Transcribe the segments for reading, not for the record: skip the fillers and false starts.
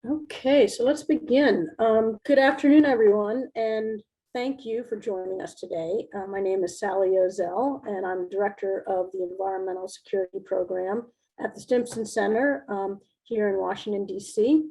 Okay, so let's begin. Good afternoon, everyone, and thank you for joining us today. My name is Sally Ozell, and I'm Director of the Environmental Security Program at the Stimson Center here in Washington, D.C.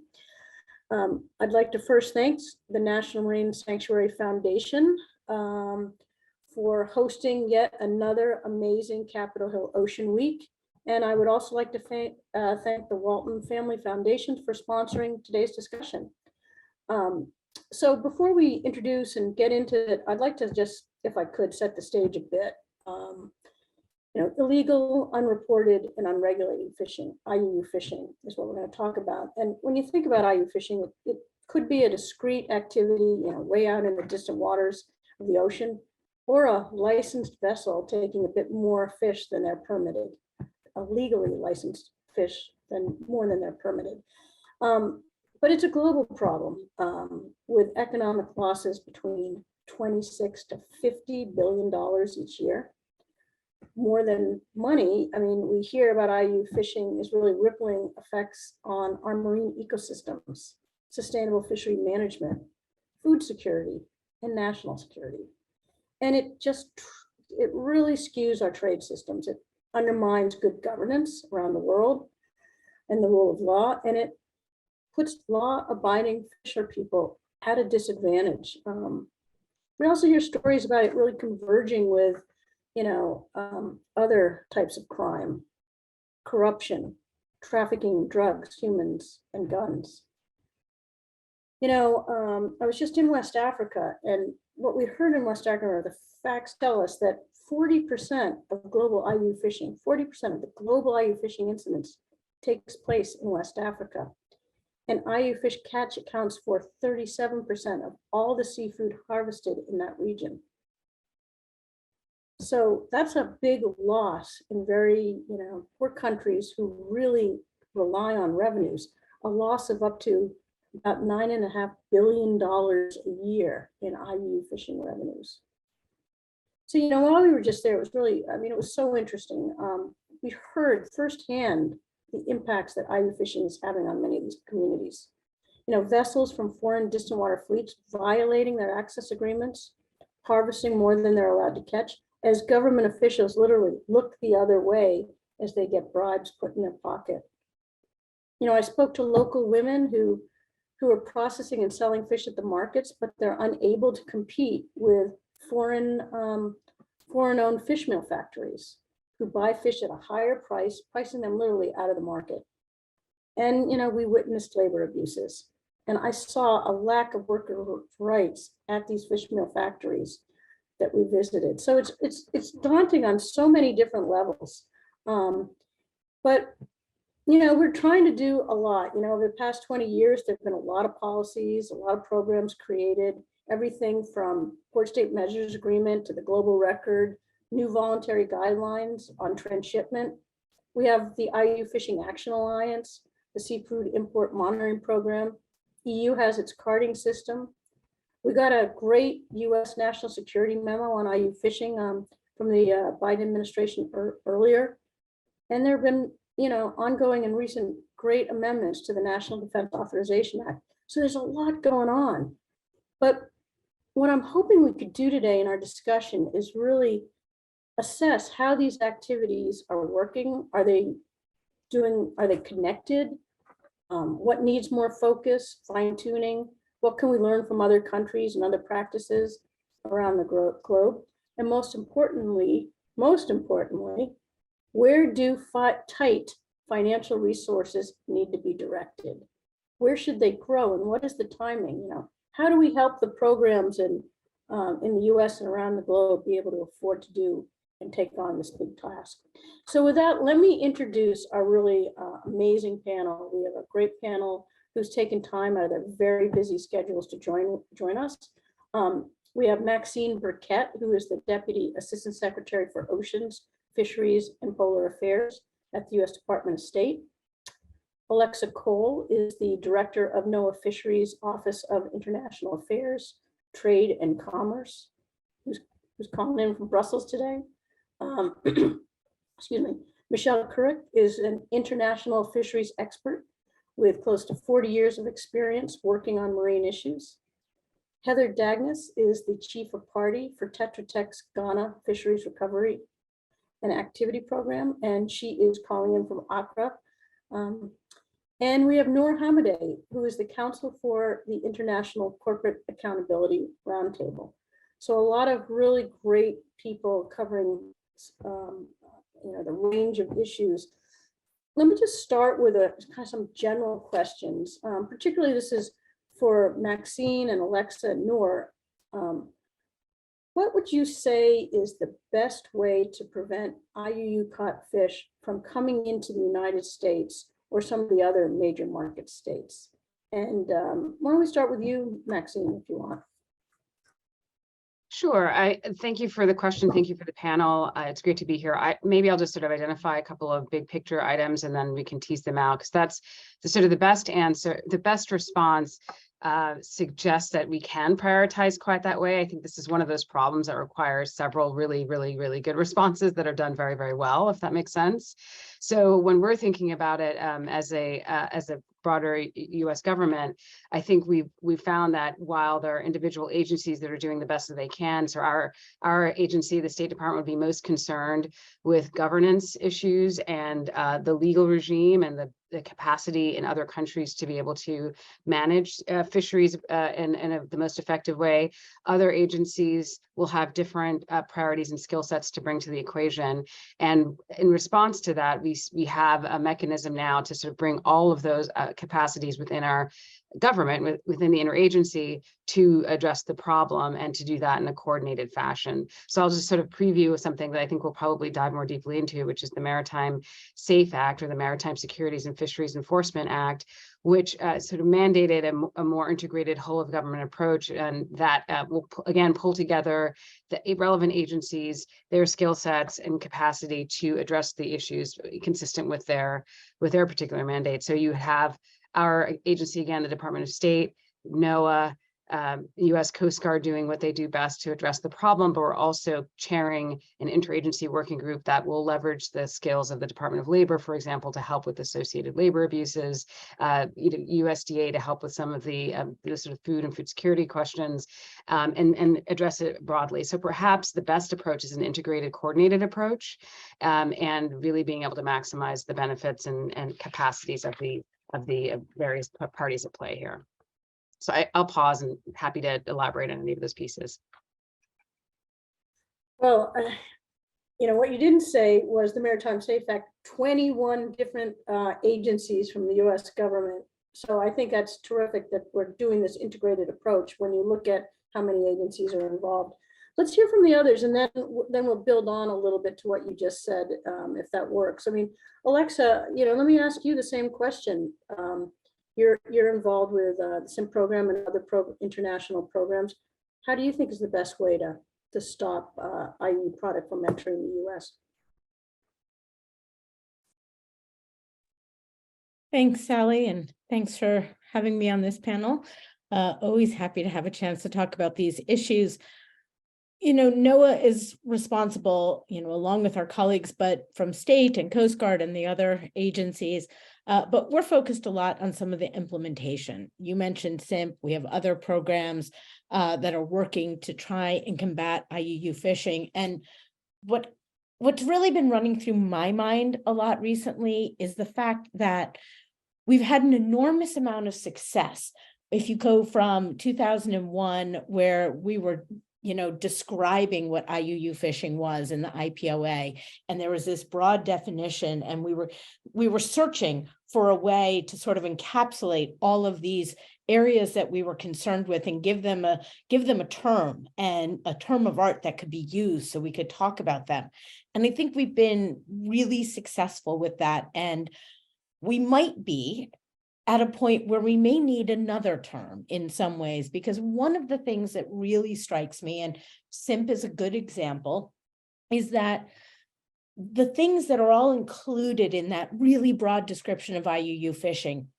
I'd like to first thank the National Marine Sanctuary Foundation for hosting yet another amazing Capitol Hill Ocean Week. And I would also like to thank the Walton Family Foundation for sponsoring today's discussion. So before we introduce and get into it, I'd like to just, if I could, set the stage a bit. Illegal, unreported, and unregulated fishing, IUU fishing, is what we're going to talk about. And when you think about IUU fishing, it could be a discrete activity, way out in the distant waters of the ocean, or a licensed vessel taking a bit more fish than they're permitted. A legally licensed fish than more than they're permitted. But it's a global problem with economic losses between $26 to $50 billion each year. More than money, I mean, we hear about IUU fishing is really rippling effects on our marine ecosystems, sustainable fishery management, food security, and national security. And it really skews our trade systems. It undermines good governance around the world and the rule of law, and it puts law-abiding fisher people at a disadvantage. We also hear stories about it really converging with, other types of crime, corruption, trafficking drugs, humans, and guns. I was just in West Africa, and what we heard in West Africa, the facts tell us that 40% of global IUU fishing, 40% of the global IUU fishing incidents takes place in West Africa. And IUU fish catch accounts for 37% of all the seafood harvested in that region. So that's a big loss in very, poor countries who really rely on revenues, a loss of up to about $9.5 billion a year in IUU fishing revenues. So, while we were just there, it was really, it was so interesting. We heard firsthand the impacts that IUU fishing is having on many of these communities. Vessels from foreign distant water fleets violating their access agreements, harvesting more than they're allowed to catch, as government officials literally look the other way as they get bribes put in their pocket. I spoke to local women who are processing and selling fish at the markets, but they're unable to compete with foreign-owned fish meal factories who buy fish at a higher price, pricing them literally out of the market. And we witnessed labor abuses, and I saw a lack of worker rights at these fish meal factories that we visited. So it's daunting on so many different levels. But we're trying to do a lot. Over the past 20 years, there've been a lot of policies, a lot of programs created, everything from Port State Measures Agreement to the Global Record, new voluntary guidelines on transshipment. We have the IUU Fishing Action Alliance, the Seafood Import Monitoring Program. EU has its carding system. We got a great US National Security Memo on IUU fishing from the Biden administration earlier. And there have been ongoing and recent great amendments to the National Defense Authorization Act. So there's a lot going on. But what I'm hoping we could do today in our discussion is really assess how these activities are working. Are they connected? What needs more focus, fine tuning? What can we learn from other countries and other practices around the globe? And most importantly, where do tight financial resources need to be directed? Where should they grow, and what is the timing? How do we help the programs in the US and around the globe be able to afford to do and take on this big task? So with that, let me introduce our really amazing panel. We have a great panel who's taken time out of their very busy schedules to join us. We have Maxine Burkett, who is the Deputy Assistant Secretary for Oceans, Fisheries, and Polar Affairs at the U.S. Department of State. Alexa Cole is the Director of NOAA Fisheries Office of International Affairs, Trade, and Commerce, who's calling in from Brussels today. Excuse me. Michelle Couric is an international fisheries expert with close to 40 years of experience working on marine issues. Heather Dagnes is the Chief of Party for Tetra Tech's Ghana Fisheries Recovery and Activity Program, and she is calling in from Accra. And we have Noor Hamadeh, who is the Counsel for the International Corporate Accountability Roundtable. So a lot of really great people covering the range of issues. Let me just start with some general questions. Particularly, this is for Maxine and Alexa and Noor. What would you say is the best way to prevent IUU caught fish from coming into the United States or some of the other major market states? And why don't we start with you, Maxine, if you want. Sure. I thank you for the question. Thank you for the panel. It's great to be here. Maybe I'll just sort of identify a couple of big picture items and then we can tease them out, because that's the best answer. The best response suggests that we can prioritize quite that way. I think this is one of those problems that requires several really good responses that are done very, very well, if that makes sense. So when we're thinking about it as a broader U.S. government, I think we've found that while there are individual agencies that are doing the best that they can, so our agency, the State Department, would be most concerned with governance issues and the legal regime and the capacity in other countries to be able to manage fisheries in the most effective way. Other agencies will have different priorities and skill sets to bring to the equation. And in response to that, we have a mechanism now to sort of bring all of those capacities within our government, within the interagency, to address the problem and to do that in a coordinated fashion. So I'll just sort of preview something that I think we'll probably dive more deeply into, which is the Maritime SAFE Act, or the Maritime Securities and Fisheries Enforcement Act, which sort of mandated a more integrated whole of government approach, and that will again pull together the relevant agencies, their skill sets and capacity to address the issues consistent with their particular mandate. So you have our agency, again, the Department of State, NOAA, U.S. Coast Guard doing what they do best to address the problem, but we're also chairing an interagency working group that will leverage the skills of the Department of Labor, for example, to help with associated labor abuses, USDA to help with some of the sort of food and food security questions, and address it broadly. So perhaps the best approach is an integrated, coordinated approach, and really being able to maximize the benefits and capacities of the various parties at play here. So I'll pause and happy to elaborate on any of those pieces. Well, what you didn't say was the Maritime SAFE Act, 21 different agencies from the US government. So I think that's terrific that we're doing this integrated approach when you look at how many agencies are involved. Let's hear from the others, and then we'll build on a little bit to what you just said, if that works. I mean, Alexa, let me ask you the same question. You're involved with the SIM program and other international programs. How do you think is the best way to stop IUU product from entering the U.S.? Thanks, Sally, and thanks for having me on this panel. Always happy to have a chance to talk about these issues. NOAA is responsible, along with our colleagues, but from state and Coast Guard and the other agencies, but we're focused a lot on some of the implementation. You mentioned SIMP. We have other programs that are working to try and combat IUU fishing. And what's really been running through my mind a lot recently is the fact that we've had an enormous amount of success. If you go from 2001, where we were describing what IUU fishing was in the IPOA, and there was this broad definition, and we were searching for a way to sort of encapsulate all of these areas that we were concerned with and give them a term, and a term of art that could be used so we could talk about them. And I think we've been really successful with that, and we might be at a point where we may need another term in some ways, because one of the things that really strikes me, and SIMP is a good example, is that the things that are all included in that really broad description of IUU fishing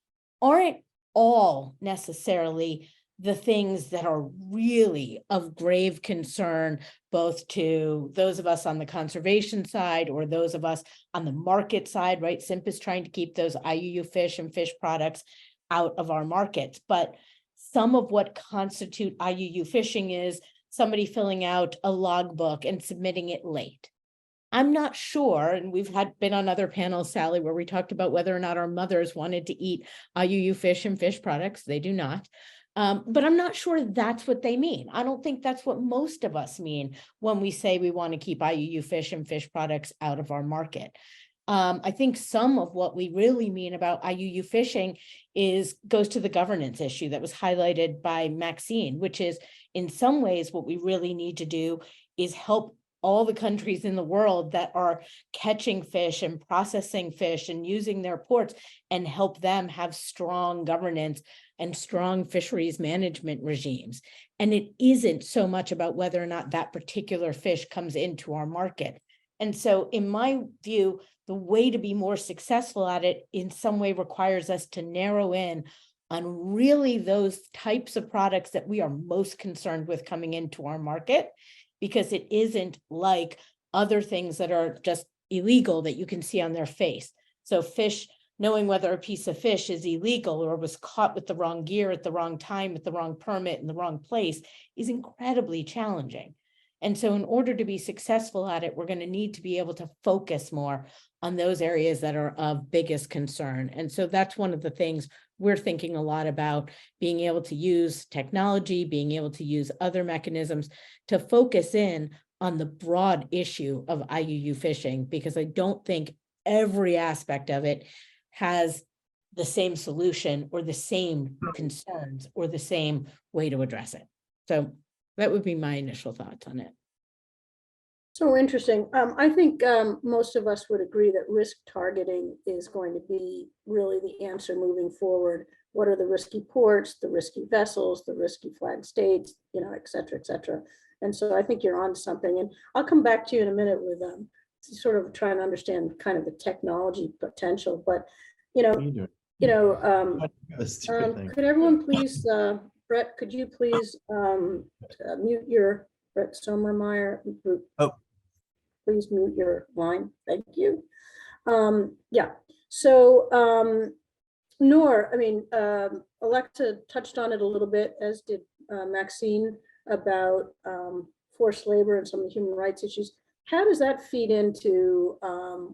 aren't all necessarily the things that are really of grave concern, both to those of us on the conservation side or those of us on the market side, right? SIMP is trying to keep those IUU fish and fish products out of our markets. But some of what constitute IUU fishing is somebody filling out a logbook and submitting it late. I'm not sure, and we've been on other panels, Sally, where we talked about whether or not our mothers wanted to eat IUU fish and fish products. They do not. But I'm not sure that's what they mean. I don't think that's what most of us mean when we say we want to keep IUU fish and fish products out of our market. I think some of what we really mean about IUU fishing goes to the governance issue that was highlighted by Maxine, which is in some ways what we really need to do is help all the countries in the world that are catching fish and processing fish and using their ports and help them have strong governance and strong fisheries management regimes. And it isn't so much about whether or not that particular fish comes into our market. And so in my view, the way to be more successful at it in some way requires us to narrow in on really those types of products that we are most concerned with coming into our market, because it isn't like other things that are just illegal that you can see on their face. So fish, knowing whether a piece of fish is illegal or was caught with the wrong gear at the wrong time, with the wrong permit in the wrong place, is incredibly challenging. And so in order to be successful at it, we're going to need to be able to focus more on those areas that are of biggest concern. And so that's one of the things we're thinking a lot about, being able to use technology, being able to use other mechanisms to focus in on the broad issue of IUU fishing, because I don't think every aspect of it has the same solution or the same concerns or the same way to address it. So that would be my initial thoughts on it. So interesting. I think most of us would agree that risk targeting is going to be really the answer moving forward. What are the risky ports, the risky vessels, the risky flag states, you know, et cetera, et cetera. And so I think you're on something. And I'll come back to you in a minute with sort of trying to understand kind of the technology potential. But, could everyone please, Brett, could you please mute your, Brett Sommermeyer? Oh. Please mute your line. Thank you. Yeah. So, Noor, I mean, Alexa touched on it a little bit, as did Maxine, about forced labor and some of the human rights issues. How does that feed into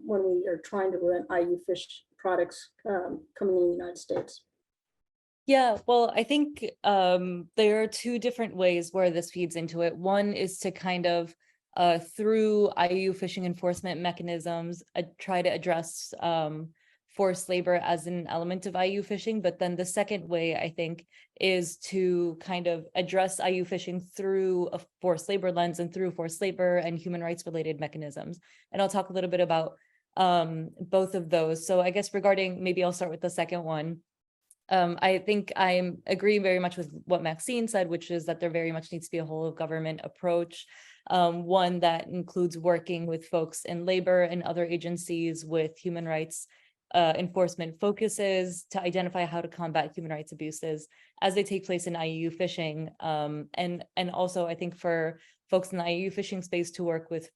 when we are trying to prevent IUU fish products coming in the United States? Yeah, well, I think there are two different ways where this feeds into it. One is to kind of, through IUU fishing enforcement mechanisms, try to address forced labor as an element of IUU fishing. But then the second way, I think, is to kind of address IUU fishing through a forced labor lens and through forced labor and human rights related mechanisms. And I'll talk a little bit about both of those. So I guess regarding, maybe I'll start with the second one. I think I'm agreeing very much with what Maxine said, which is that there very much needs to be a whole of government approach, one that includes working with folks in labor and other agencies with human rights enforcement focuses to identify how to combat human rights abuses as they take place in IUU fishing. And also I think for folks in the IUU fishing space to work with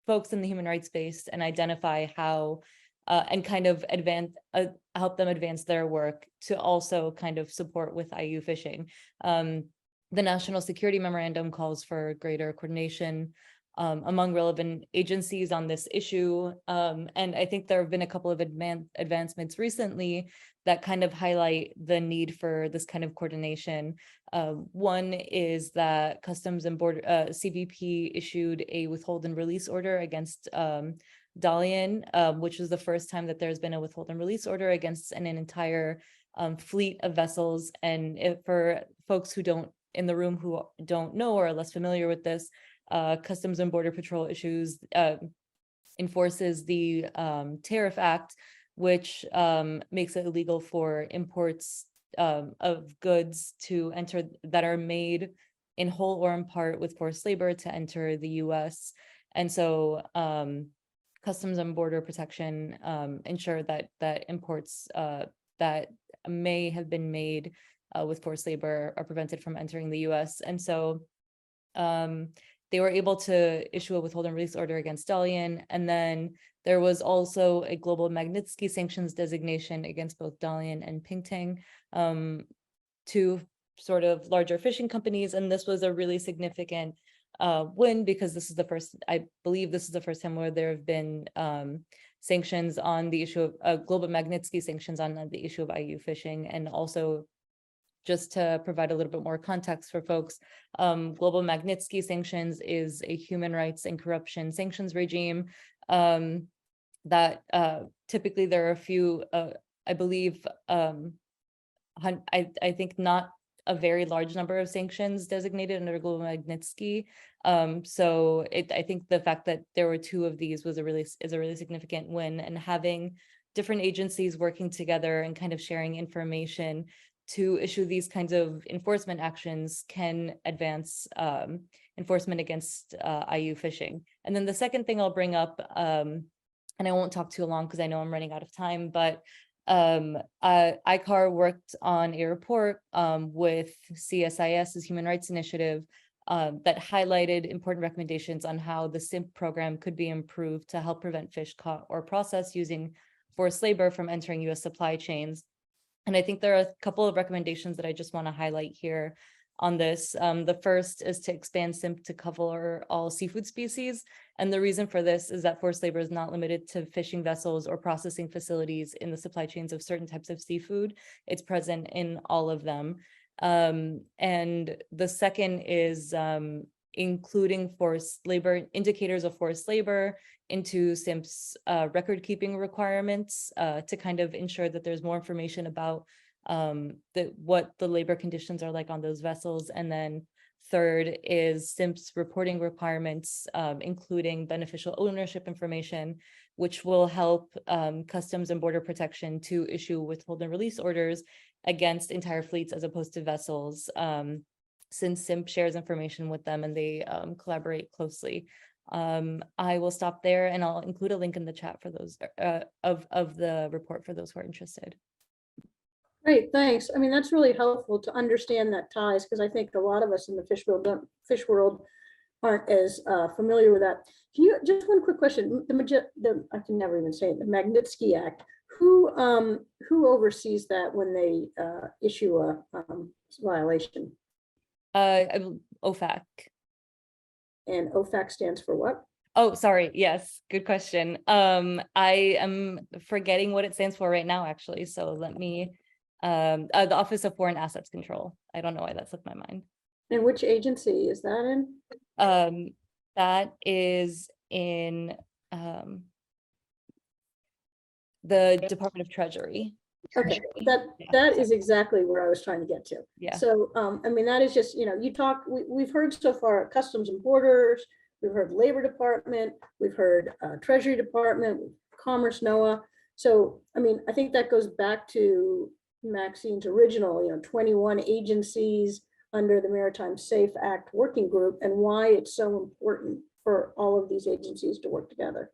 folks in the human rights space and identify how and kind of help them advance their work to also kind of support with IUU fishing. The National Security Memorandum calls for greater coordination among relevant agencies on this issue. And I think there have been a couple of advancements recently that kind of highlight the need for this kind of coordination. One is that Customs and Border CBP issued a withhold and release order against Dalian, which is the first time that there's been a withhold and release order against an entire fleet of vessels. And for folks who in the room who don't know or are less familiar with this, Customs and Border Patrol enforces the Tariff Act, which makes it illegal for imports of goods to enter that are made in whole or in part with forced labor to enter the US. And so Customs and Border Protection ensure that imports that may have been made with forced labor are prevented from entering the US. And so they were able to issue a withhold and release order against Dalian. And then there was also a global Magnitsky sanctions designation against both Dalian and Pingtang, two sort of larger fishing companies. And this was a really significant win, because this is the first, I believe this is the first time where there have been sanctions on the issue of global Magnitsky sanctions on the issue of IUU fishing. And also, just to provide a little bit more context for folks, global Magnitsky sanctions is a human rights and corruption sanctions regime that typically there are a few, I believe, I think not a very large number of sanctions designated under global Magnitsky. So I think the fact that there were two of these is a really significant win, and having different agencies working together and kind of sharing information to issue these kinds of enforcement actions can advance enforcement against IUU fishing. And then the second thing I'll bring up, and I won't talk too long because I know I'm running out of time, but ICAR worked on a report with CSIS's Human Rights Initiative that highlighted important recommendations on how the SIMP program could be improved to help prevent fish caught or processed using forced labor from entering US supply chains. And I think there are a couple of recommendations that I just want to highlight here on this. The first is to expand SIMP to cover all seafood species. And the reason for this is that forced labor is not limited to fishing vessels or processing facilities in the supply chains of certain types of seafood. It's present in all of them. And the second is including forced labor, indicators of forced labor into SIMP's record keeping requirements to kind of ensure that there's more information about what the labor conditions are like on those vessels. And then third is SIMP's reporting requirements, including beneficial ownership information, which will help Customs and Border Protection to issue withhold and release orders against entire fleets as opposed to vessels, since SIMP shares information with them and they collaborate closely. I will stop there, and I'll include a link in the chat for those of the report for those who are interested. Great, thanks. I mean, that's really helpful to understand that ties, because I think a lot of us in the fish world aren't as familiar with that. Can you, just one quick question, I can never even say it, the Magnitsky Act, who oversees that when they issue a violation? OFAC. And OFAC stands for what? Oh, sorry. Yes, good question. I am forgetting what it stands for right now, actually. So let me, the Office of Foreign Assets Control. I don't know why that slipped my mind. And which agency is that in? That is in the Department of Treasury. Okay, that is exactly where I was trying to get to. Yeah. So, I mean, that is just, you know, we've heard so far Customs and Borders, we've heard Labor Department, we've heard Treasury Department, Commerce, NOAA. So, I mean, I think that goes back to Maxine's original, you know, 21 agencies under the Maritime Safe Act Working Group, and why it's so important for all of these agencies to work together.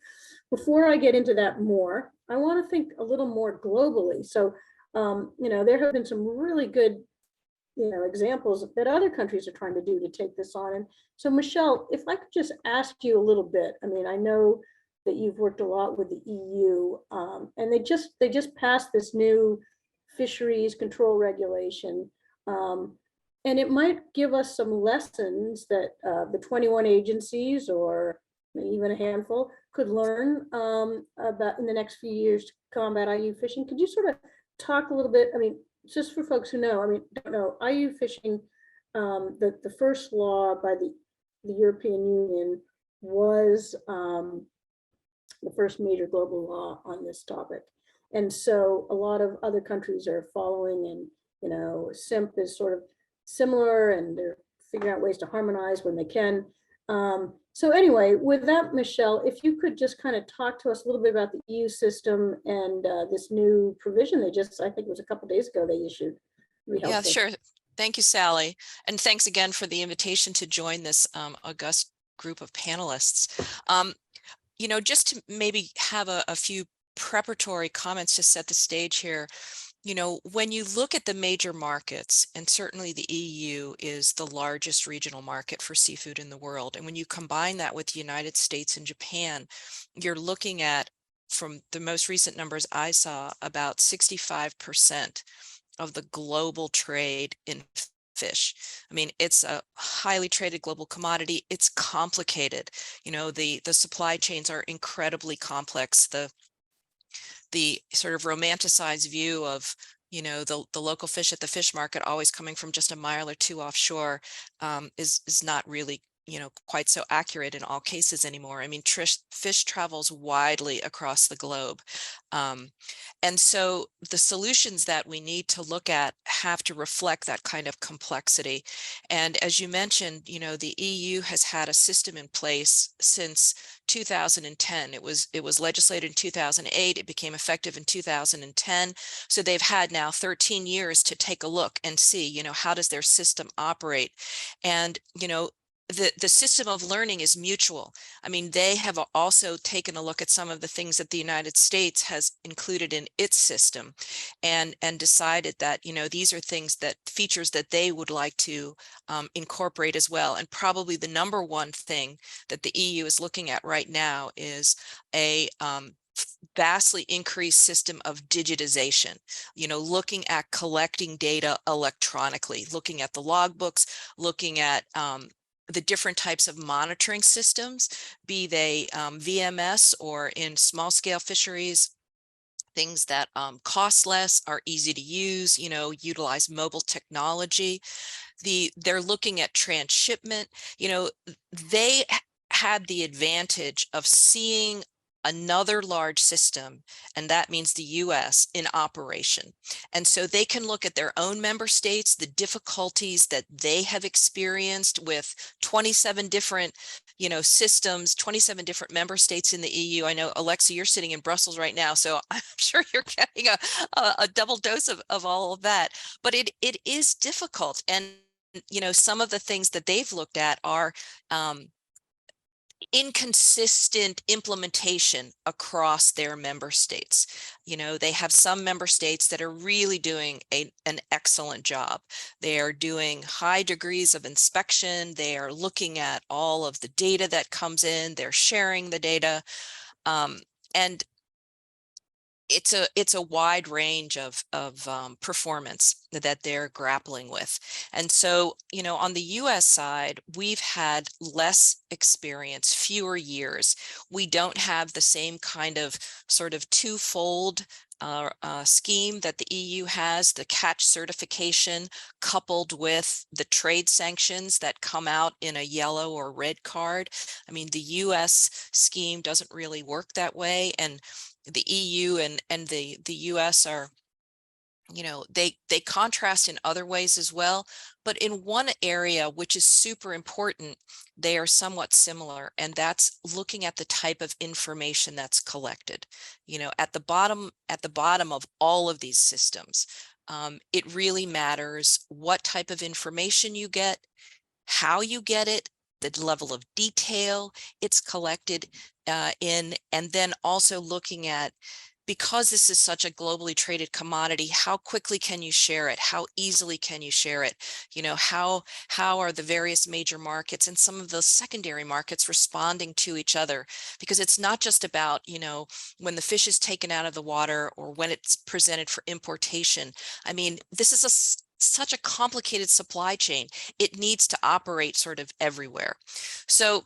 Before I get into that more, I want to think a little more globally. So, you know, there have been some really good, you know, examples that other countries are trying to do to take this on. And so, Michelle, if I could just ask you a little bit, I mean, I know that you've worked a lot with the EU, and they just passed this new fisheries control regulation. And it might give us some lessons that the 21 agencies, or even a handful, could learn about in the next few years to combat IUU fishing. Could you sort of talk a little bit, I mean, just for folks who know, I mean, don't know, IUU fishing, the first law by the European Union was the first major global law on this topic. And so a lot of other countries are following, and, you know, SIMP is sort of similar, and they're figuring out ways to harmonize when they can. So anyway, with that, Michelle, if you could just kind of talk to us a little bit about the EU system and this new provision they just, I think it was a couple of days ago, they issued. Yeah, sure. Thank you, Sally. And thanks again for the invitation to join this august group of panelists. You know, just to maybe have a few preparatory comments to set the stage here. you know, when you look at the major markets, and certainly the EU is the largest regional market for seafood in the world, and when you combine that with the United States and Japan, you're looking at, from the most recent numbers I saw, about 65% of the global trade in fish. I mean, it's a highly traded global commodity. It's complicated. You know, the supply chains are incredibly complex. The sort of romanticized view of, you know, the local fish at the fish market always coming from just a mile or two offshore is not really, you know, quite so accurate in all cases anymore. I mean, fish travels widely across the globe. And so the solutions that we need to look at have to reflect that kind of complexity. And as you mentioned, you know, the EU has had a system in place since 2010. It was legislated in 2008. It became effective in 2010. So they've had now 13 years to take a look and see, you know, how does their system operate? And, you know, the system of learning is mutual. I mean, they have also taken a look at some of the things that the United States has included in its system and decided that, you know, these are things, that features that they would like to incorporate as well. And probably the number one thing that the EU is looking at right now is a vastly increased system of digitization, you know, looking at collecting data electronically, looking at the logbooks, looking at the different types of monitoring systems, be they VMS or in small scale fisheries, things that cost less, are easy to use, you know, utilize mobile technology. They're looking at transshipment. You know, they had the advantage of seeing another large system, and that means the US, in operation. And so they can look at their own member states, the difficulties that they have experienced with 27 different, you know, systems, 27 different member states in the EU. I know, Alexa, you're sitting in Brussels right now, so I'm sure you're getting a double dose of all of that. But it is difficult. And, you know, some of the things that they've looked at are inconsistent implementation across their member states. You know, they have some member states that are really doing an excellent job. They are doing high degrees of inspection. They are looking at all of the data that comes in. They're sharing the data. And it's a wide range of performance that they're grappling with. And so, you know, on the US side, we've had less experience, fewer years. We don't have the same kind of sort of twofold scheme that the EU has, the catch certification coupled with the trade sanctions that come out in a yellow or red card. I mean, the US scheme doesn't really work that way. And the EU and the US are, you know, they contrast in other ways as well, but in one area which is super important, they are somewhat similar, and that's looking at the type of information that's collected. You know, at the bottom of all of these systems, it really matters what type of information you get, how you get it, the level of detail it's collected in, and then also looking at, because this is such a globally traded commodity, how quickly can you share it? How easily can you share it? You know, how are the various major markets and some of the secondary markets responding to each other? Because it's not just about, you know, when the fish is taken out of the water or when it's presented for importation. I mean, this is such a complicated supply chain. It needs to operate sort of everywhere. So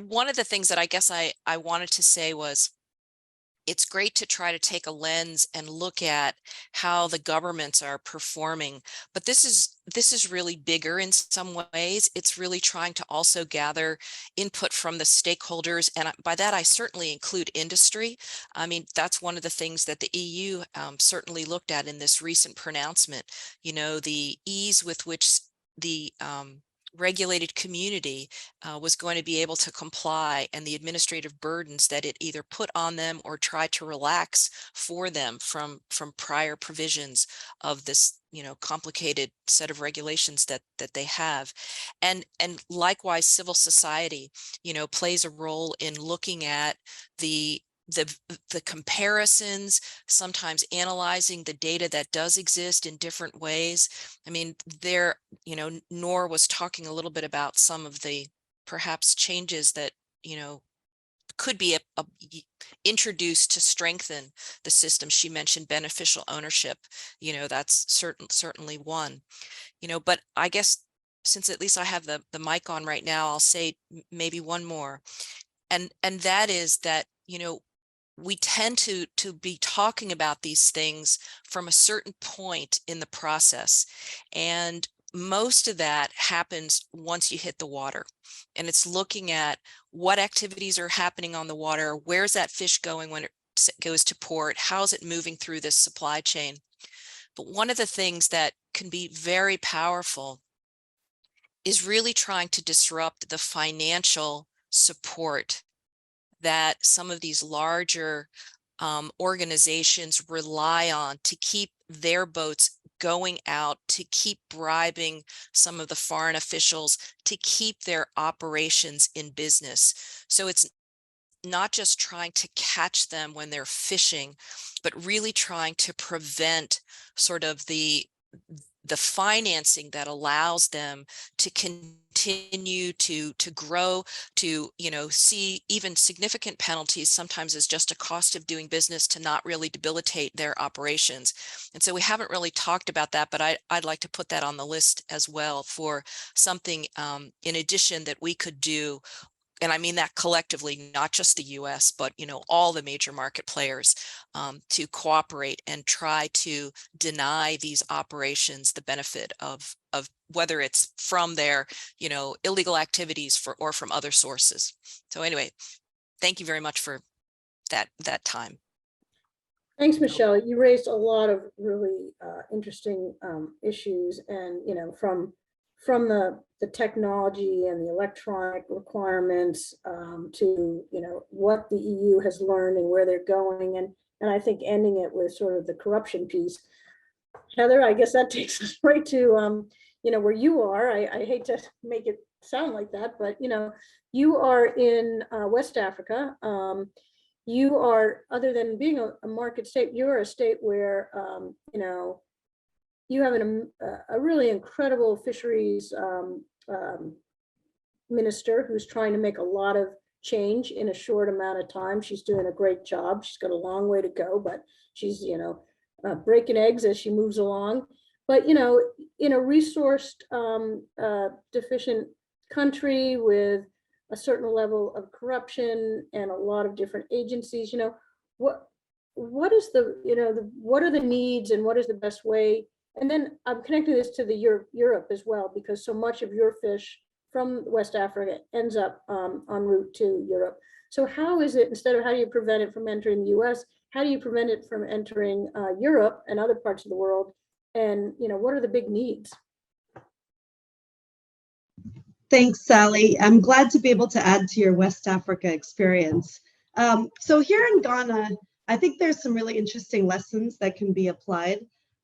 one of the things that I guess I wanted to say was, it's great to try to take a lens and look at how the governments are performing, but this is really bigger in some ways. It's really trying to also gather input from the stakeholders, and by that I certainly include industry. I mean, that's one of the things that the EU certainly looked at in this recent pronouncement. You know, the ease with which the regulated community was going to be able to comply, and the administrative burdens that it either put on them or tried to relax for them from prior provisions of this, you know, complicated set of regulations that they have. And likewise, civil society, you know, plays a role in looking at the the comparisons, sometimes analyzing the data that does exist in different ways. I mean, Nor was talking a little bit about some of the perhaps changes that, could be introduced to strengthen the system. She mentioned beneficial ownership. That's certainly one. But I guess since at least I have the mic on right now, I'll say maybe one more, and that is that we tend to be talking about these things from a certain point in the process, and most of that happens once you hit the water, and it's looking at what activities are happening on the water, where's that fish going when it goes to port, how's it moving through this supply chain. But one of the things that can be very powerful is really trying to disrupt the financial support that some of these larger organizations rely on to keep their boats going out, to keep bribing some of the foreign officials, to keep their operations in business. So it's not just trying to catch them when they're fishing, but really trying to prevent sort of the financing that allows them to continue to grow, to see even significant penalties sometimes as just a cost of doing business, to not really debilitate their operations. And so we haven't really talked about that, but I'd like to put that on the list as well for something in addition that we could do. And I mean that collectively, not just the US, but all the major market players, to cooperate and try to deny these operations the benefit of whether it's from their illegal activities or from other sources. So anyway, thank you very much for that time. Thanks, Michelle. You raised a lot of really interesting issues, and from the technology and the electronic requirements to what the EU has learned and where they're going, and I think ending it with sort of the corruption piece. Heather, I guess that takes us right to where you are. I hate to make it sound like that, but you are in West Africa. You are, other than being a market state, you're a state where you have a really incredible fisheries minister who's trying to make a lot of change in a short amount of time. She's doing a great job. She's got a long way to go, but she's breaking eggs as she moves along. But in a resourced deficient country with a certain level of corruption and a lot of different agencies, what is what are the needs and what is the best way? And then I'm connecting this to the Europe as well, because so much of your fish from West Africa ends up en route to Europe. So how is it, instead of how do you prevent it from entering the US, how do you prevent it from entering Europe and other parts of the world? And what are the big needs? Thanks, Sally. I'm glad to be able to add to your West Africa experience. So here in Ghana, I think there's some really interesting lessons that can be applied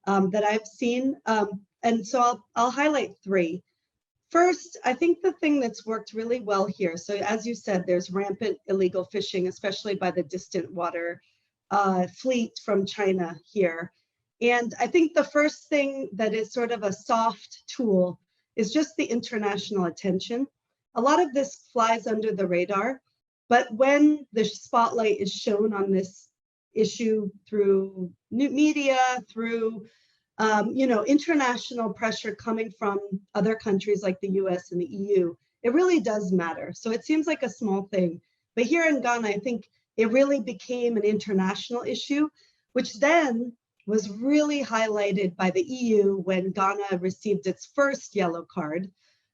that I've seen. And so I'll highlight three. First, I think the thing that's worked really well here, so as you said, there's rampant illegal fishing, especially by the distant water fleet from China here. And I think the first thing that is sort of a soft tool is just the international attention. A lot of this flies under the radar, but when the spotlight is shown on this issue through new media, through international pressure coming from other countries like the US and the EU, it really does matter. So it seems like a small thing, but here in Ghana, I think it really became an international issue, which then was really highlighted by the EU when Ghana received its first yellow card.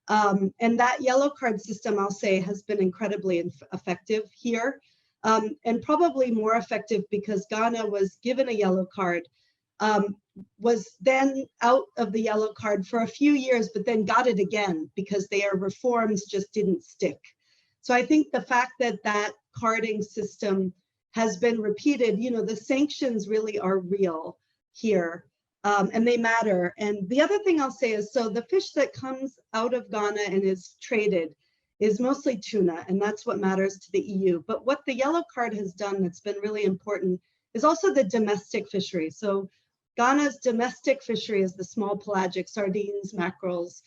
And that yellow card system, I'll say, has been incredibly effective here, and probably more effective because Ghana was given a yellow card, was then out of the yellow card for a few years, but then got it again because their reforms just didn't stick. So I think the fact that that carding system has been repeated, the sanctions really are real here, and they matter. And the other thing I'll say is, so the fish that comes out of Ghana and is traded is mostly tuna, and that's what matters to the EU. But what the yellow card has done that's been really important is also the domestic fishery. So Ghana's domestic fishery is the small pelagic sardines, mackerels,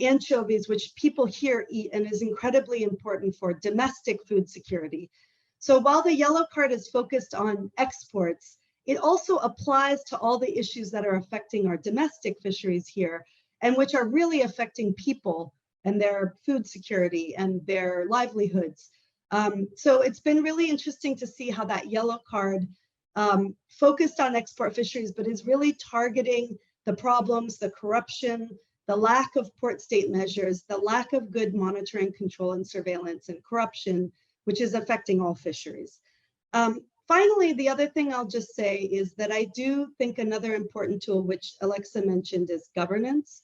anchovies, which people here eat and is incredibly important for domestic food security. So while the yellow card is focused on exports, it also applies to all the issues that are affecting our domestic fisheries here, and which are really affecting people and their food security and their livelihoods. So it's been really interesting to see how that yellow card focused on export fisheries, but is really targeting the problems, the corruption, the lack of port state measures, the lack of good monitoring, control, and surveillance, and corruption, which is affecting all fisheries. Finally, the other thing I'll just say is that I do think another important tool, which Alexa mentioned, is governance.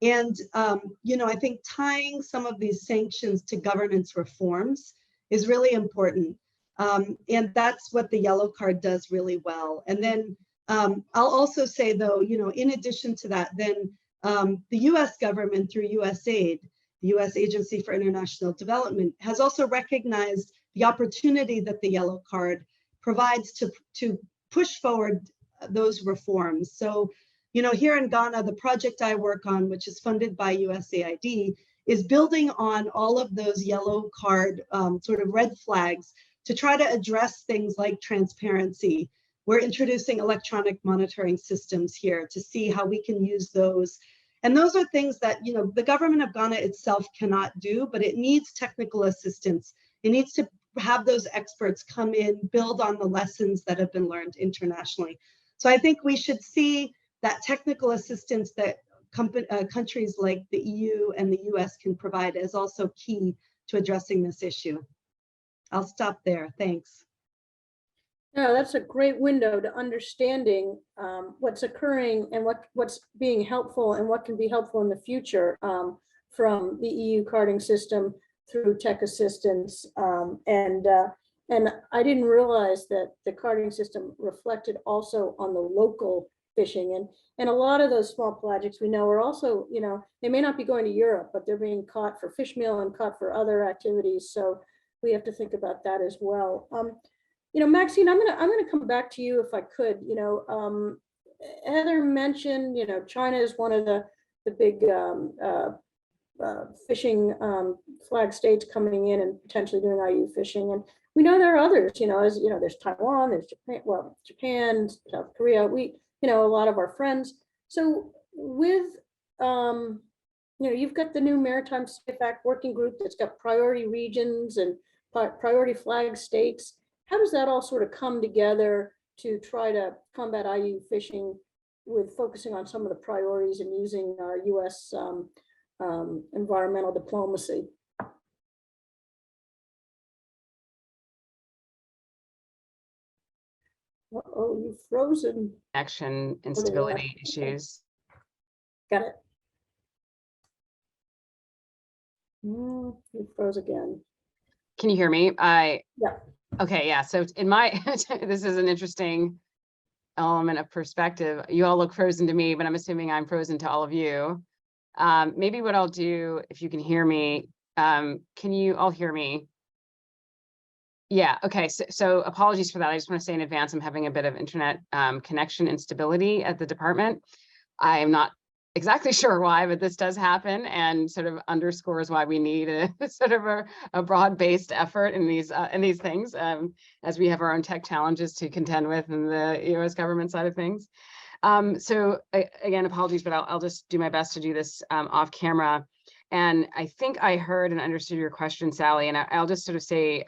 And, you know, I think tying some of these sanctions to governance reforms is really important. And that's what the yellow card does really well. And then I'll also say, though, you know, in addition to that, then the US government through USAID, the US Agency for International Development, has also recognized the opportunity that the yellow card provides to push forward those reforms. So, you know, here in Ghana, the project I work on, which is funded by USAID, is building on all of those yellow card sort of red flags to try to address things like transparency. We're introducing electronic monitoring systems here to see how we can use those. And those are things that, you know, the government of Ghana itself cannot do, but it needs technical assistance. It needs to have those experts come in, build on the lessons that have been learned internationally. So I think we should see that technical assistance that countries like the EU and the US can provide as also key to addressing this issue. I'll stop there. Thanks. No, that's a great window to understanding what's occurring and what's being helpful and what can be helpful in the future from the EU carding system through tech assistance. And I didn't realize that the carding system reflected also on the local fishing. And a lot of those small pelagics we know are also, you know, they may not be going to Europe, but they're being caught for fish meal and caught for other activities. So we have to think about that as well. You know, Maxine, I'm gonna come back to you if I could. You know, Heather mentioned, you know, China is one of the big fishing flag states coming in and potentially doing IUU fishing, and we know there are others. You know, as you know, there's Taiwan, there's Japan, well, Japan, South Korea. We, you know, a lot of our friends. So with you know, you've got the new Maritime Safe Act working group that's got priority regions and priority flag states. How does that all sort of come together to try to combat IUU fishing with focusing on some of the priorities and using our US environmental diplomacy? Uh-oh, you've frozen. Action instability issues. Got it. You froze again. Can you hear me? Yeah. Okay, yeah. So in my, this is an interesting element of perspective. You all look frozen to me, but I'm assuming I'm frozen to all of you. Maybe what I'll do, if you can hear me, can you all hear me? Yeah, okay, so apologies for that. I just want to say in advance, I'm having a bit of internet connection instability at the department. I am not exactly sure why, but this does happen and sort of underscores why we need a sort of a broad-based effort in these things, as we have our own tech challenges to contend with in the US government side of things. So again, apologies, but I'll just do my best to do this off camera. And I think I heard and understood your question, Sally, and I'll just sort of say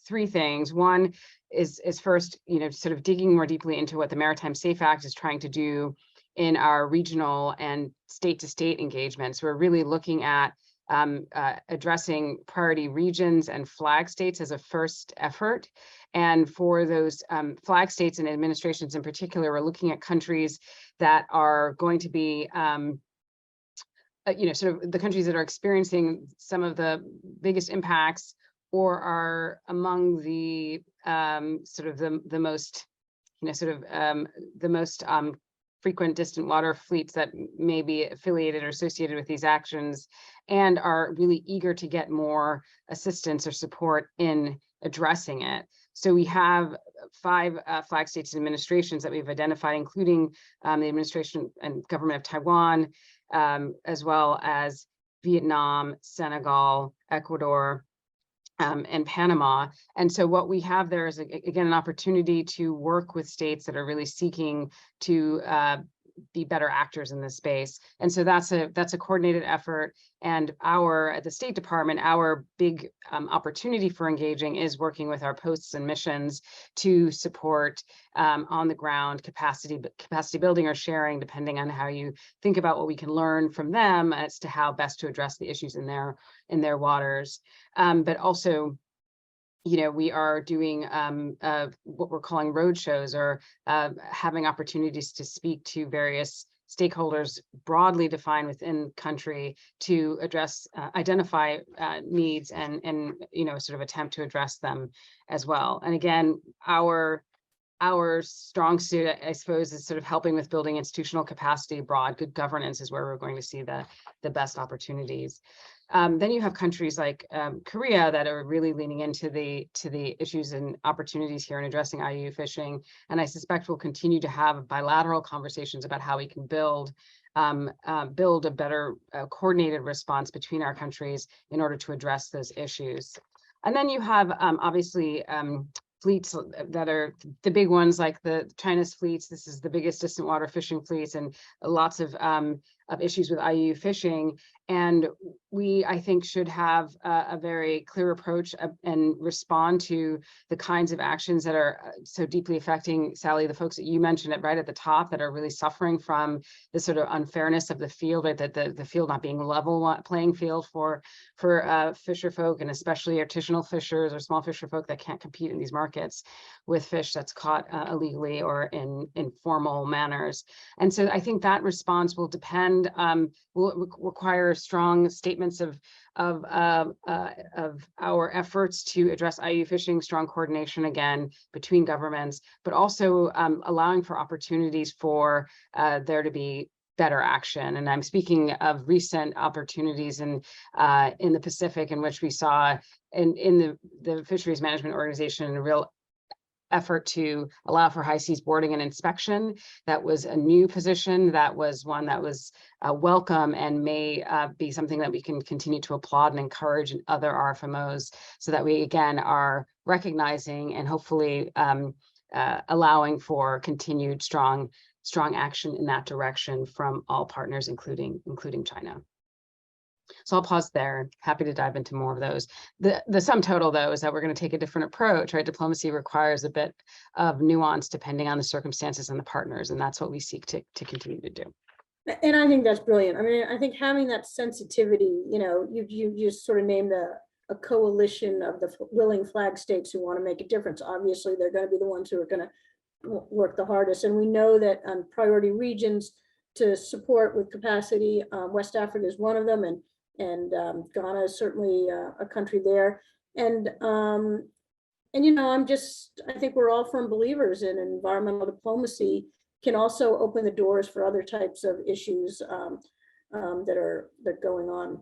three things. One is first, you know, sort of digging more deeply into what the Maritime Safe Act is trying to do in our regional and state-to-state engagements. We're really looking at addressing priority regions and flag states as a first effort. And for those flag states and administrations in particular, we're looking at countries that are going to be, you know, sort of the countries that are experiencing some of the biggest impacts or are among the sort of the most, you know, sort of the most frequent distant water fleets that may be affiliated or associated with these actions and are really eager to get more assistance or support in addressing it. So we have 5 flag states and administrations that we've identified, including the administration and government of Taiwan, as well as Vietnam, Senegal, Ecuador, and Panama. And so what we have there is, again, an opportunity to work with states that are really seeking to be better actors in this space. And so that's a coordinated effort. And at the State Department, our big opportunity for engaging is working with our posts and missions to support on the ground capacity building or sharing, depending on how you think about what we can learn from them as to how best to address the issues in their waters. But also, we are doing what we're calling road shows, or having opportunities to speak to various stakeholders broadly defined within country to identify needs and sort of attempt to address them as well. And again, our strong suit, I suppose, is sort of helping with building institutional capacity abroad. Good governance is where we're going to see the best opportunities. Then you have countries like Korea that are really leaning into the issues and opportunities here in addressing IUU fishing. And I suspect we'll continue to have bilateral conversations about how we can build a better coordinated response between our countries in order to address those issues. And then you have obviously fleets that are the big ones, like China's fleets. This is the biggest distant water fishing fleets, and lots of issues with IUU fishing. And we, I think, should have a very clear approach and respond to the kinds of actions that are so deeply affecting, Sally, the folks that you mentioned right at the top, that are really suffering from the sort of unfairness of the field, right? That the field not being level playing field for fisher folk, and especially artisanal fishers or small fisher folk that can't compete in these markets with fish that's caught illegally or in informal manners. And so I think that response will depend, will require strong statements of our efforts to address IUU fishing, strong coordination again between governments, but also allowing for opportunities for there to be better action. And I'm speaking of recent opportunities in the Pacific, in which we saw in the Fisheries Management Organization a real effort to allow for high seas boarding and inspection. That was a new position. That was one that was welcome, and may be something that we can continue to applaud and encourage in other RFMOs, so that we again are recognizing and hopefully allowing for continued strong action in that direction from all partners, including China. So I'll pause there. Happy to dive into more of those. The sum total, though, is that we're going to take a different approach, right? Diplomacy requires a bit of nuance depending on the circumstances and the partners, and that's what we seek to continue to do. And I think that's brilliant. I mean, I think having that sensitivity, you just sort of named a coalition of the willing flag states who want to make a difference. Obviously, they're going to be the ones who are going to work the hardest. And we know that on priority regions to support with capacity, West Africa is one of them, and Ghana is certainly a country there. And I think we're all firm believers in environmental diplomacy can also open the doors for other types of issues that are going on.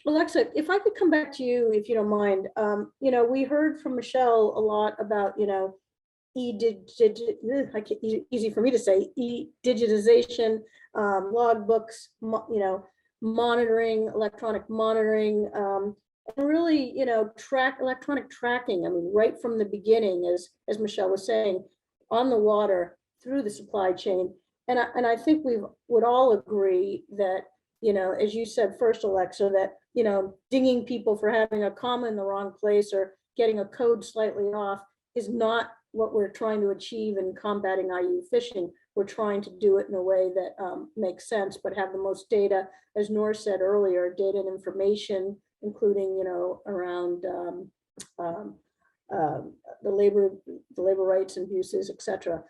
Alexa, if I could come back to you, if you don't mind. We heard from Michelle a lot about, easy for me to say, e-digitization, log books, monitoring, electronic monitoring, and really, electronic tracking. I mean, right from the beginning, as Michelle was saying, on the water, through the supply chain. And I think we would all agree that, as you said first, Alexa, that, dinging people for having a comma in the wrong place or getting a code slightly off is not what we're trying to achieve in combating IUU fishing. We're trying to do it in a way that makes sense, but have the most data, as Nor said earlier, data and information, including, around the labor rights and abuses, et cetera,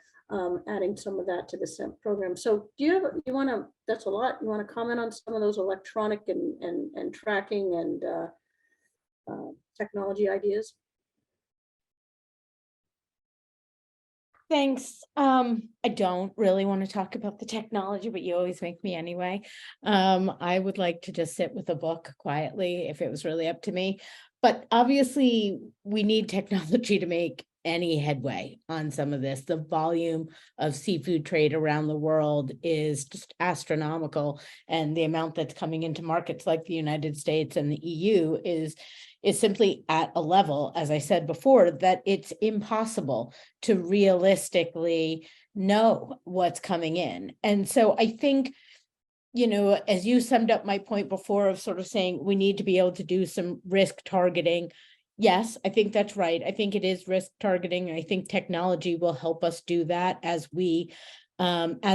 adding some of that to the SEMP program. So that's a lot. You want to comment on some of those electronic and tracking and technology ideas? Thanks. I don't really want to talk about the technology, but you always make me anyway. I would like to just sit with a book quietly if it was really up to me. But obviously, we need technology to make any headway on some of this. The volume of seafood trade around the world is just astronomical, and the amount that's coming into markets like the United States and the EU is simply at a level, as I said before, that it's impossible to realistically know what's coming in. And so I think, you know, as you summed up my point before of sort of saying we need to be able to do some risk targeting. Yes, I think that's right. I think it is risk targeting. I think technology will help us do that as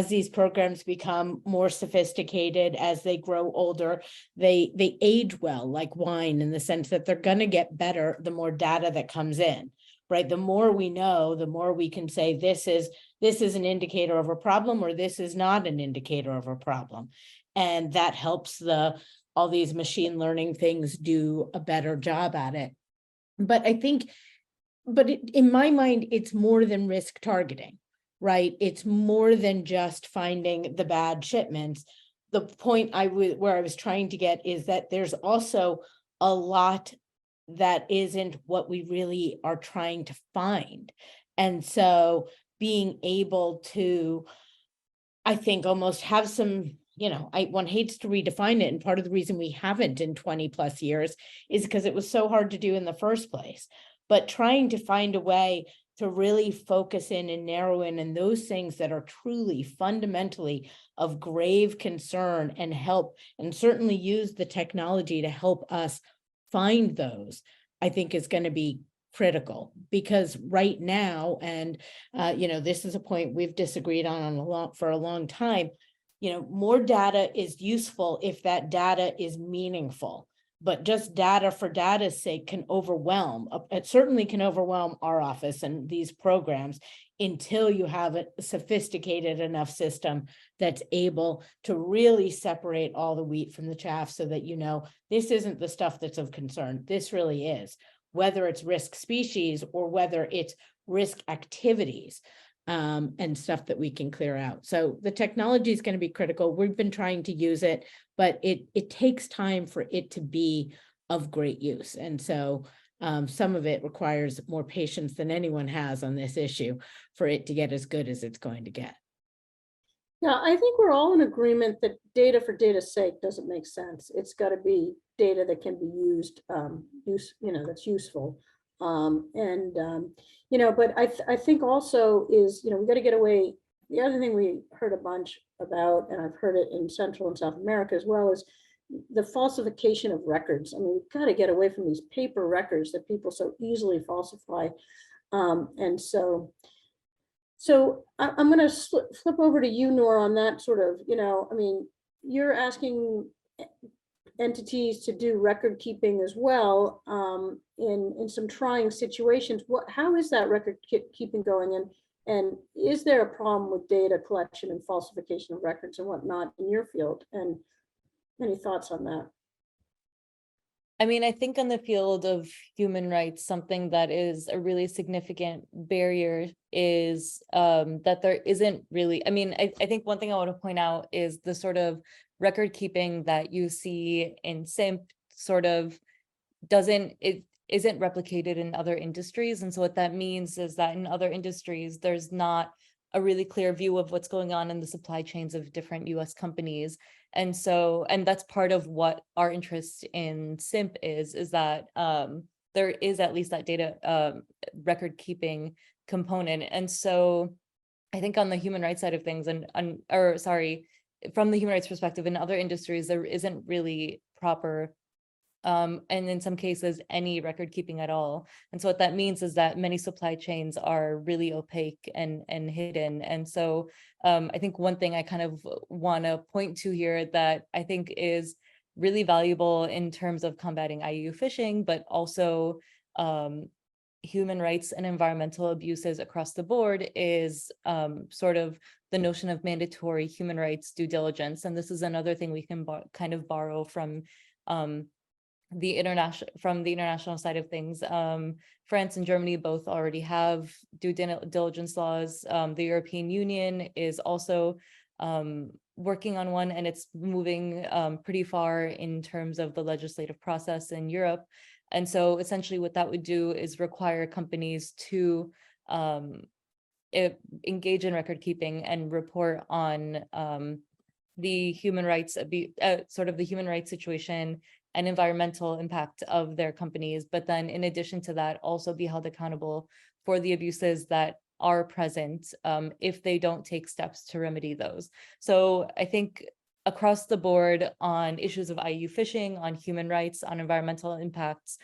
these programs become more sophisticated, as they grow older, they age well, like wine, in the sense that they're going to get better the more data that comes in, right? The more we know, the more we can say this is an indicator of a problem, or this is not an indicator of a problem. And that helps all these machine learning things do a better job at it. But I think, in my mind, it's more than risk targeting, right? It's more than just finding the bad shipments. The point where I was trying to get is that there's also a lot that isn't what we really are trying to find. And so being able to, I think, almost have some, you know, one hates to redefine it. And part of the reason we haven't in 20 plus years is because it was so hard to do in the first place. But trying to find a way to really focus in and narrow in on those things that are truly fundamentally of grave concern, and help, and certainly use the technology to help us find those, I think is going to be critical. Because right now, and you know, this is a point we've disagreed on for a long time, you know, more data is useful if that data is meaningful. But just data for data's sake can overwhelm. It certainly can overwhelm our office and these programs, until you have a sophisticated enough system that's able to really separate all the wheat from the chaff, so that, you know, this isn't the stuff that's of concern. This really is, whether it's risk species or whether it's risk activities. And stuff that we can clear out. So the technology is going to be critical. We've been trying to use it, but it takes time for it to be of great use. And so some of it requires more patience than anyone has on this issue for it to get as good as it's going to get. Yeah, I think we're all in agreement that data for data's sake doesn't make sense. It's got to be data that can be used, you know, that's useful. You know, but I think also is, you know, we got to get away. The other thing we heard a bunch about, and I've heard it in Central and South America as well, is the falsification of records. I mean, we've got to get away from these paper records that people so easily falsify. And so I'm going to flip over to you, Nora, on that sort of, you know, I mean, you're asking entities to do record keeping as well, in some trying situations. How is that record keeping going, and is there a problem with data collection and falsification of records and whatnot in your field? And any thoughts on that? I mean, I think on the field of human rights, something that is a really significant barrier is that there isn't really, I mean, I think one thing I want to point out is the sort of record keeping that you see in SIMP sort of isn't replicated in other industries. And so what that means is that in other industries, there's not a really clear view of what's going on in the supply chains of different US companies. And so, and that's part of what our interest in SIMP is that there is at least that data record keeping component. And so I think on the human rights side of things, from the human rights perspective, in other industries, there isn't really proper, and in some cases, any record keeping at all. And so what that means is that many supply chains are really opaque and hidden. And so I think one thing I kind of want to point to here that I think is really valuable in terms of combating IUU fishing, but also human rights and environmental abuses across the board is sort of the notion of mandatory human rights due diligence. And this is another thing we can kind of borrow from the international side of things. France and Germany both already have due diligence laws. The European Union is also working on one, and it's moving pretty far in terms of the legislative process in Europe. And so essentially what that would do is require companies to engage in record keeping and report on the human rights, sort of the human rights situation and environmental impact of their companies. But then in addition to that, also be held accountable for the abuses that are present if they don't take steps to remedy those. So I think across the board on issues of IUU fishing, on human rights, on environmental impacts,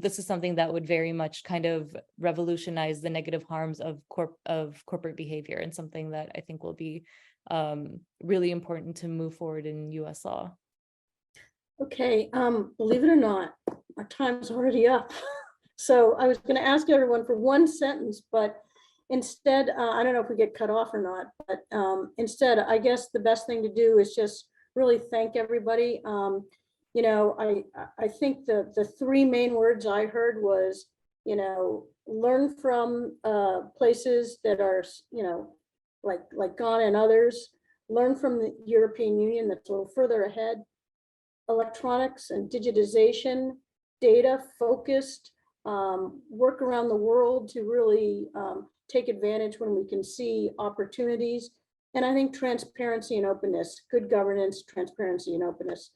this is something that would very much kind of revolutionize the negative harms of corporate behavior, and something that I think will be really important to move forward in US law. Okay, believe it or not, our time's already up. So I was going to ask everyone for one sentence, but instead, I don't know if we get cut off or not, but instead, I guess the best thing to do is just really thank everybody. You know, I think the three main words I heard was, you know, learn from places that are, you know, like Ghana and others, learn from the European Union that's a little further ahead, electronics and digitization, data focused, work around the world to really take advantage when we can see opportunities. And I think transparency and openness, good governance, transparency and openness.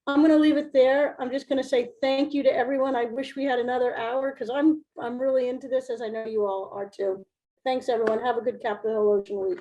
I'm going to leave it there. I'm just going to say thank you to everyone. I wish we had another hour because I'm really into this, as I know you all are too. Thanks everyone. Have a good Capitol Ocean week.